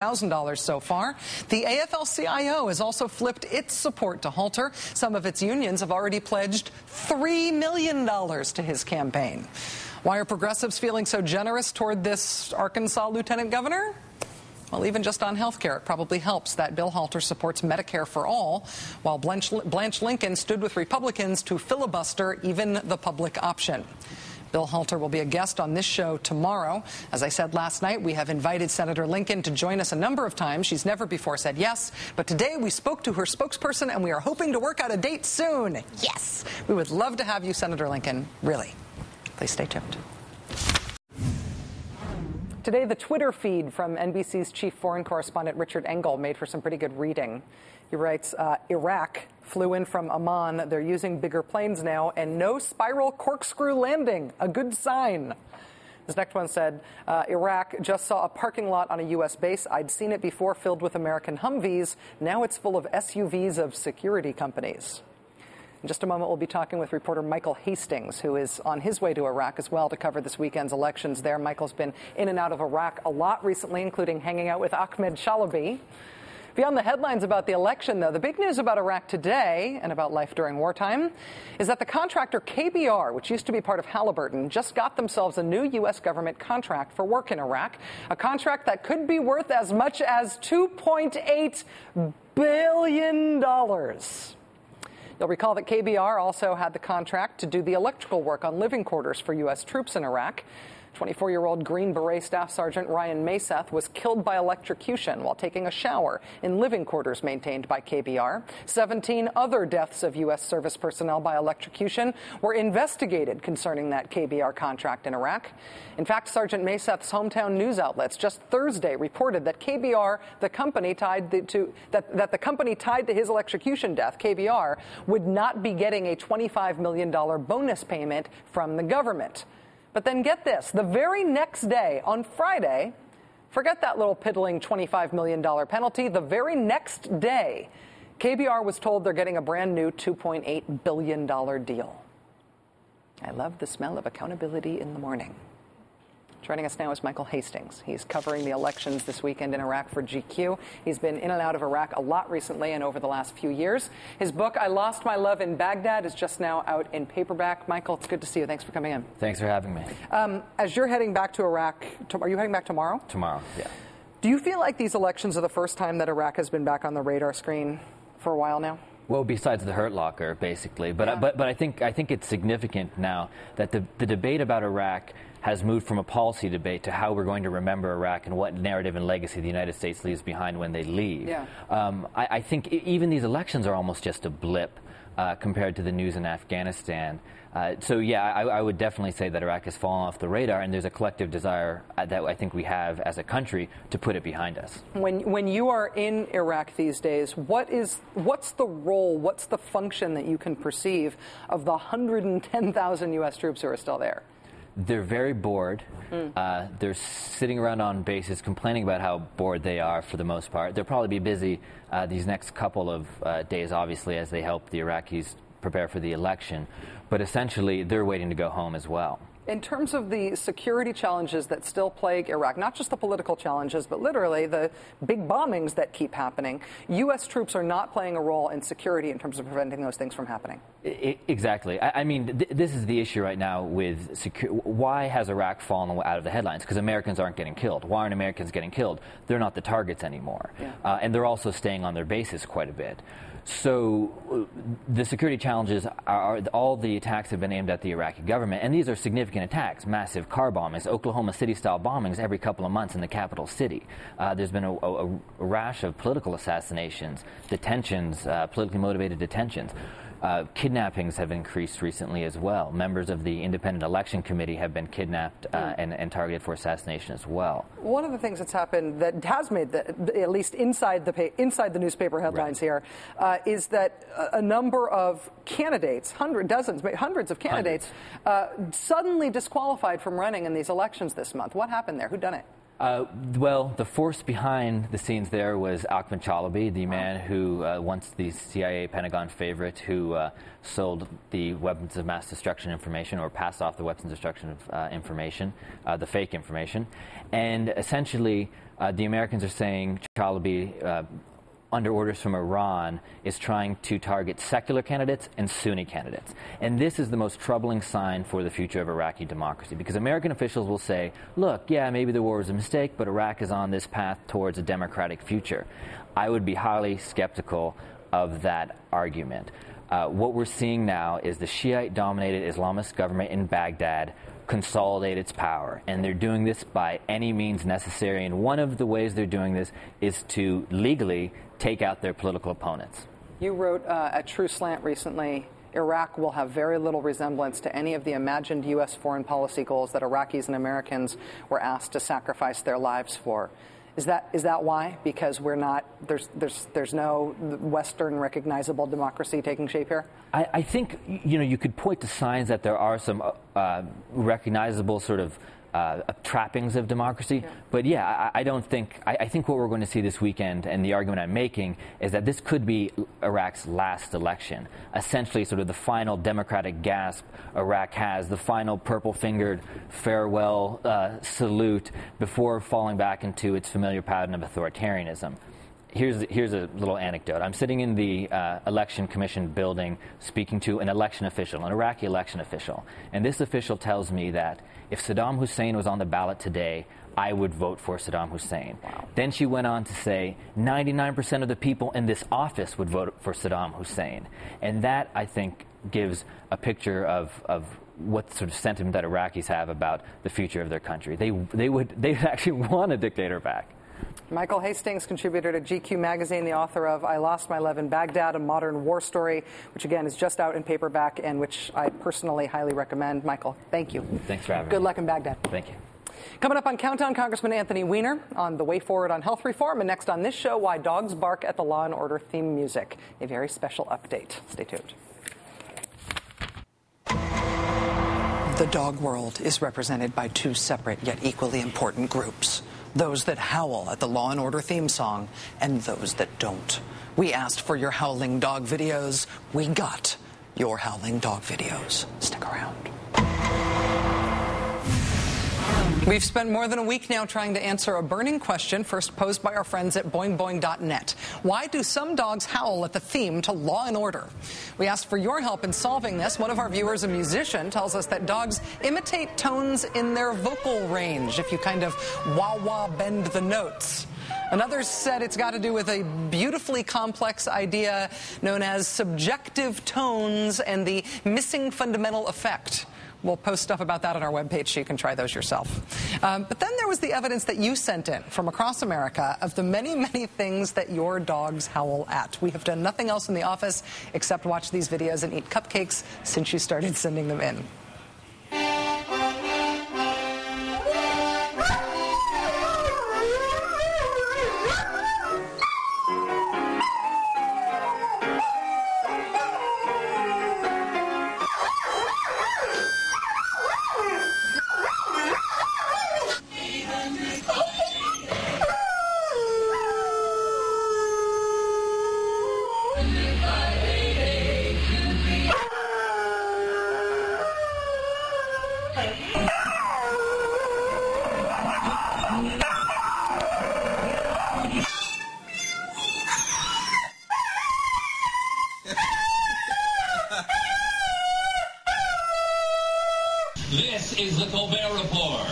$1,000 so far. The AFL-CIO has also flipped its support to Halter. Some of its unions have already pledged $3 million to his campaign. Why are progressives feeling so generous toward this Arkansas lieutenant governor? Well, even just on health care, it probably helps that Bill Halter supports Medicare for all, while Blanche Lincoln stood with Republicans to filibuster even the public option. Bill Halter will be a guest on this show tomorrow. As I said last night, we have invited Senator Lincoln to join us a number of times. She's never before said yes, but today we spoke to her spokesperson and we are hoping to work out a date soon. Yes, we would love to have you, Senator Lincoln, really. Please stay tuned. Today, the Twitter feed from NBC's chief foreign correspondent Richard Engel made for some pretty good reading. He writes, Iraq flew in from Amman. They're using bigger planes now, and no spiral corkscrew landing. A good sign. This next one said, Iraq just saw a parking lot on a U.S. base. I'd seen it before, filled with American Humvees. Now it's full of SUVs of security companies. In just a moment, we'll be talking with reporter Michael Hastings, who is on his way to Iraq as well to cover this weekend's elections there. Michael's been in and out of Iraq a lot recently, including hanging out with Ahmed Shalabi. Beyond the headlines about the election, though, the big news about Iraq today and about life during wartime is that the contractor KBR, which used to be part of Halliburton, just got themselves a new U.S. government contract for work in Iraq, a contract that could be worth as much as $2.8 billion. You'll recall that KBR also had the contract to do the electrical work on living quarters for U.S. troops in Iraq. 24-year-old Green Beret Staff Sergeant Ryan Maseth was killed by electrocution while taking a shower in living quarters maintained by KBR. 17 other deaths of U.S. service personnel by electrocution were investigated concerning that KBR contract in Iraq. In fact, Sergeant Maseth's hometown news outlets just Thursday reported that KBR, the company tied to his electrocution death, KBR, would not be getting a $25 million bonus payment from the government. But then get this, the very next day, on Friday, forget that little piddling $25 million penalty, the very next day, KBR was told they're getting a brand new $2.8 billion deal. I love the smell of accountability in the morning. Joining us now is Michael Hastings. He's covering the elections this weekend in Iraq for GQ. He's been in and out of Iraq a lot recently and over the last few years. His book, I Lost My Love in Baghdad, is just now out in paperback. Michael, it's good to see you. Thanks for coming in. Thanks for having me. As you're heading back to Iraq, are you heading back tomorrow? Tomorrow, yeah. Do you feel like these elections are the first time that Iraq has been back on the radar screen for a while now? Well, besides the Hurt Locker, basically. But I think it's significant now that the debate about Iraq has moved from a policy debate to how we're going to remember Iraq and what narrative and legacy the United States leaves behind when they leave. Yeah. I think even these elections are almost just a blip compared to the news in Afghanistan. I would definitely say that Iraq has fallen off the radar, and there's a collective desire that I think we have as a country to put it behind us. When you are in Iraq these days, what's the role, what's the function that you can perceive of the 110,000 U.S. troops who are still there? They're very bored. They're sitting around on bases complaining about how bored they are for the most part. They'll probably be busy these next couple of days, obviously, as they help the Iraqis prepare for the election. But essentially, they're waiting to go home as well. In terms of the security challenges that still plague Iraq, not just the political challenges, but literally the big bombings that keep happening, U.S. troops are not playing a role in security in terms of preventing those things from happening. Exactly. I mean, this is the issue right now with security. Why has Iraq fallen out of the headlines? Because Americans aren't getting killed. Why aren't Americans getting killed? They're not the targets anymore. Yeah. And they're also staying on their bases quite a bit. So the security challenges are all the attacks have been aimed at the Iraqi government, and these are significant attacks, massive car bombings, Oklahoma City-style bombings every couple of months in the capital city. There's been a rash of political assassinations, detentions, politically motivated detentions. Kidnappings have increased recently as well. Members of the Independent Election Committee have been kidnapped and targeted for assassination as well. One of the things that's happened that has made, at least inside the newspaper headlines here, is that a number of candidates, hundreds of candidates, suddenly disqualified from running in these elections this month. What happened there? Who done it? Well, the force behind the scenes there was Ahmed Shalabi, the man who, once the CIA Pentagon favorite, who sold the weapons of mass destruction information, or passed off the weapons of destruction information, the fake information. And essentially, the Americans are saying Chalabi, under orders from Iran, is trying to target secular candidates and Sunni candidates. And this is the most troubling sign for the future of Iraqi democracy, because American officials will say, look, yeah, maybe the war was a mistake, but Iraq is on this path towards a democratic future. I would be highly skeptical of that argument. What we're seeing now is the Shiite-dominated Islamist government in Baghdad consolidate its power, and they're doing this by any means necessary, and one of the ways they're doing this is to legally take out their political opponents. You wrote at True Slant recently, Iraq will have very little resemblance to any of the imagined U.S. foreign policy goals that Iraqis and Americans were asked to sacrifice their lives for. Is that why? Because we're not, there's no Western recognizable democracy taking shape here? I think, you could point to signs that there are some recognizable sort of trappings of democracy. Yeah. But yeah, I think what we're going to see this weekend, and the argument I'm making, is that this could be Iraq's last election. Essentially sort of the final democratic gasp Iraq has, the final purple-fingered farewell salute before falling back into its familiar pattern of authoritarianism. Here's a little anecdote. I'm sitting in the election commission building speaking to an election official, an Iraqi election official. And this official tells me that if Saddam Hussein was on the ballot today, I would vote for Saddam Hussein. Wow. Then she went on to say 99% of the people in this office would vote for Saddam Hussein. And that, I think, gives a picture of what sort of sentiment that Iraqis have about the future of their country. They actually want a dictator back. Michael Hastings, contributor to GQ magazine, the author of I Lost My Love in Baghdad, a modern war story, which again is just out in paperback and which I personally highly recommend. Michael, thank you. Thanks for having me. Good luck in Baghdad. Thank you. Coming up on Countdown, Congressman Anthony Weiner on the way forward on health reform, and next on this show, why dogs bark at the Law and Order theme music. A very special update. Stay tuned. The dog world is represented by two separate yet equally important groups. Those that howl at the Law and Order theme song, and those that don't. We asked for your howling dog videos. We got your howling dog videos. Stick around. We've spent more than a week now trying to answer a burning question first posed by our friends at boingboing.net. Why do some dogs howl at the theme to Law and Order? We asked for your help in solving this. One of our viewers, a musician, tells us that dogs imitate tones in their vocal range if you kind of wah-wah bend the notes. Another said it's got to do with a beautifully complex idea known as subjective tones and the missing fundamental effect. We'll post stuff about that on our webpage so you can try those yourself. But then there was the evidence that you sent in from across America of the many, many things that your dogs howl at. We have done nothing else in the office except watch these videos and eat cupcakes since you started sending them in. This is the Colbert Report.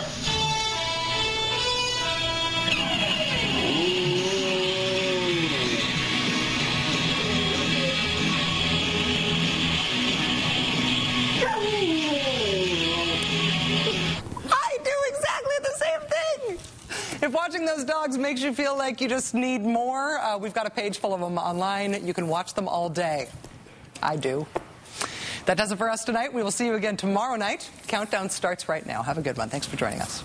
If watching those dogs makes you feel like you just need more, we've got a page full of them online. You can watch them all day. I do. That does it for us tonight. We will see you again tomorrow night. Countdown starts right now. Have a good one. Thanks for joining us.